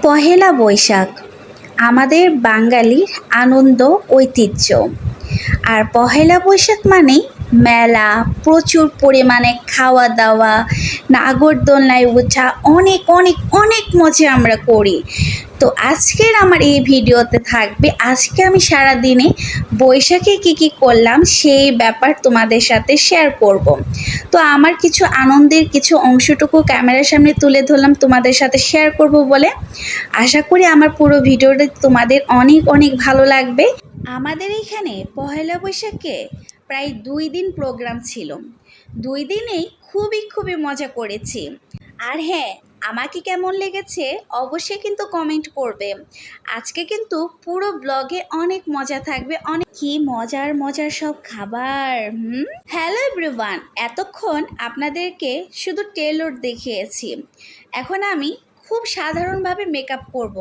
পহেলা বৈশাখ আমাদের বাঙালির আনন্দ ঐতিহ্য। আর পহেলা বৈশাখ মানেই মেলা, প্রচুর পরিমাণে খাওয়া দাওয়া, নাগরদোলনায় ওঠা, অনেক অনেক অনেক মজা আমরা করি। তো আজকের আমার এই ভিডিওতে থাকবে আজকে আমি সারাদিনে বৈশাখে কি করলাম সেই ব্যাপার তোমাদের সাথে শেয়ার করব। তো আমার কিছু আনন্দের কিছু অংশটুকু ক্যামেরার সামনে তুলে ধরলাম তোমাদের সাথে শেয়ার করব বলে। আশা করি আমার পুরো ভিডিওটা তোমাদের অনেক অনেক ভালো লাগবে। আমাদের এখানে পহেলা বৈশাখে প্রায় 2 দিন প্রোগ্রাম ছিল। 2 দিনেই খুবই মজা করেছি। আর হ্যাঁ, আমাকে কেমন লেগেছে অবশ্যই কিন্তু কমেন্ট করবে। আজকে কিন্তু পুরো ব্লগে অনেক মজা থাকবে, অনেক কি মজার সব খাবার। হ্যালো এভরিওয়ান, এতক্ষণ আপনাদেরকে শুধু টেলর দেখিয়েছি। এখন আমি খুব সাধারণভাবে মেকআপ করব,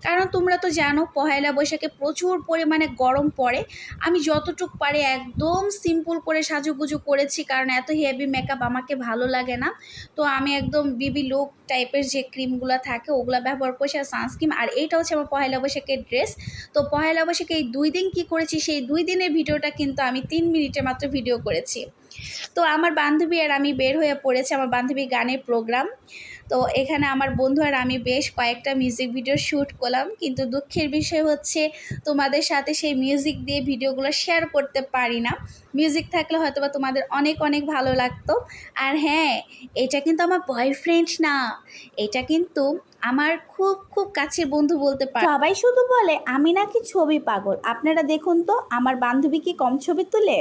কারণ তোমরা তো জানো পহেলা বৈশাখে প্রচুর পরিমাণে গরম পড়ে। আমি যতটুক পারি একদম সিম্পল করে সাজুগুজু করেছি, কারণ এত হেভি মেকআপ আমাকে ভালো লাগে না। তো আমি একদম বিবি লুক টাইপের যে ক্রিমগুলো থাকে ওগুলো ব্যবহার করছি, আর সানস্ক্রিন। আর এইটা হচ্ছে আমার পহেলা বৈশাখের ড্রেস। তো পহেলা বৈশাখে এই 2 দিন কী করেছি সেই 2 দিনের ভিডিওটা কিন্তু আমি 3 মিনিটের মাত্র ভিডিও করেছি। তো আমার বান্ধবী আর আমি বের হয়ে পড়েছি, আমার বান্ধবীর গানের প্রোগ্রাম। তো এখানে আমার বন্ধু আর আমি বেশ কয়েকটা মিউজিক ভিডিও শ্যুট করলাম, কিন্তু দুঃখের বিষয় হচ্ছে তোমাদের সাথে সেই মিউজিক দিয়ে ভিডিওগুলো শেয়ার করতে পারি না। মিউজিক থাকলে হয়তো বা তোমাদের অনেক অনেক ভালো লাগতো। আর হ্যাঁ, এটা কিন্তু আমার বয়ফ্রেন্ড না, এটা কিন্তু আমার খুব কাছের বন্ধু বলতে পারে। সবাই শুধু বলে আমি নাকি ছবি পাগল। আপনারা দেখুন তো আমার বান্ধবী কি কম ছবি তুলে।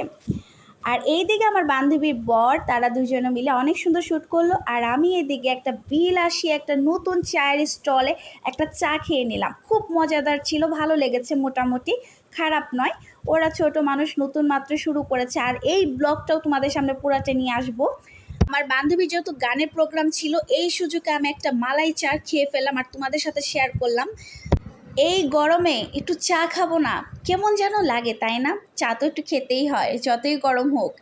আর এইদিকে আমার বান্ধবীর বর, তারা দুজনে মিলে অনেক সুন্দর শ্যুট করলো। আর আমি এদিকে একটা বিলাসী একটা নতুন চায়ের স্টলে একটা চা খেয়ে নিলাম। খুব মজাদার ছিল, ভালো লেগেছে, মোটামুটি খারাপ নয়। ওরা ছোট মানুষ, নতুন মাত্র শুরু করেছে। আর এই ব্লগটাও তোমাদের সামনে পুরাটা নিয়ে আসবো। আমার বান্ধবী যেহেতু গানের প্রোগ্রাম ছিল, এই সুযোগে আমি একটা মালাই চা খেয়ে ফেললাম আর তোমাদের সাথে শেয়ার করলাম। এই গরমে একটু চা খাবো না কেমন যেন লাগে, তাই না? চা তো একটু খেতেই হয় যতই গরম হোক।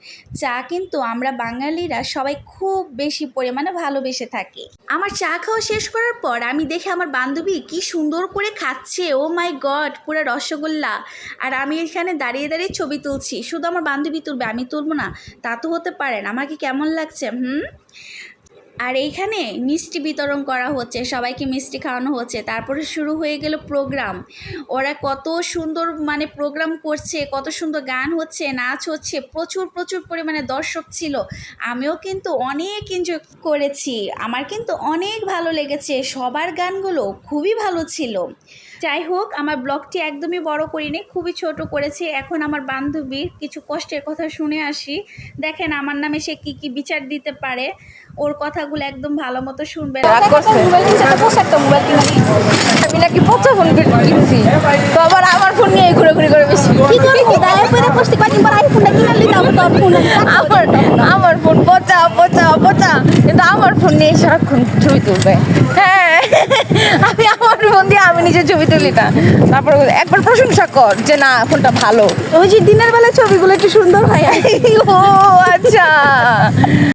চা কিন্তু আমরা বাঙালিরা সবাই খুব বেশি পরিমাণে ভালোবেসে থাকি। আমার চা খাওয়া শেষ করার পর আমি দেখি আমার বান্ধবী কি সুন্দর করে খাচ্ছে, ও মাই গড, পুরো রসগোল্লা। আর আমি এখানে দাঁড়িয়ে ছবি তুলছি। শুধু আমার বান্ধবী তুলবে, আমি তুলবো না তা তো হতে পারে না। আমাকে কেমন লাগছে আর এইখানে মিষ্টি বিতরণ করা হচ্ছে, সবাইকে মিষ্টি খাওয়ানো হচ্ছে। তারপরে শুরু হয়ে গেল প্রোগ্রাম। ওরা কত সুন্দর প্রোগ্রাম করছে, কত সুন্দর গান হচ্ছে, নাচ হচ্ছে, প্রচুর পরিমাণে দর্শক ছিল। আমিও কিন্তু অনেক এনজয় করেছি, আমার কিন্তু অনেক ভালো লেগেছে। সবার গানগুলো খুবই ভালো ছিল। যাই হোক, আমার ব্লগটি একদমই বড় করিনি, খুবই ছোট করেছি। এখন আমার বান্ধবীর কিছু কষ্টের কথা শুনে আসি। দেখেন আমার নামে সে কি বিচার দিতে পারে, ওর কথাগুলো একদম ভালো মতো শুনবেন। আমি নাকি পচা ফোন কিনছি, তো আবার আমার ফোন নিয়ে ঘুরে করে বেশি আমার ফোন পচা, কিন্তু আমার ফোন নিয়ে সারাক্ষণ ছবি তুলবে। হ্যাঁ, আমি আমার ফোন দিয়ে আমি নিজের ছবি তুলি না। তারপর একবার প্রশংসা কর যে না ফোনটা ভালো, ওই যে দিনের বেলা ছবিগুলো একটু সুন্দর হয়। ও আচ্ছা।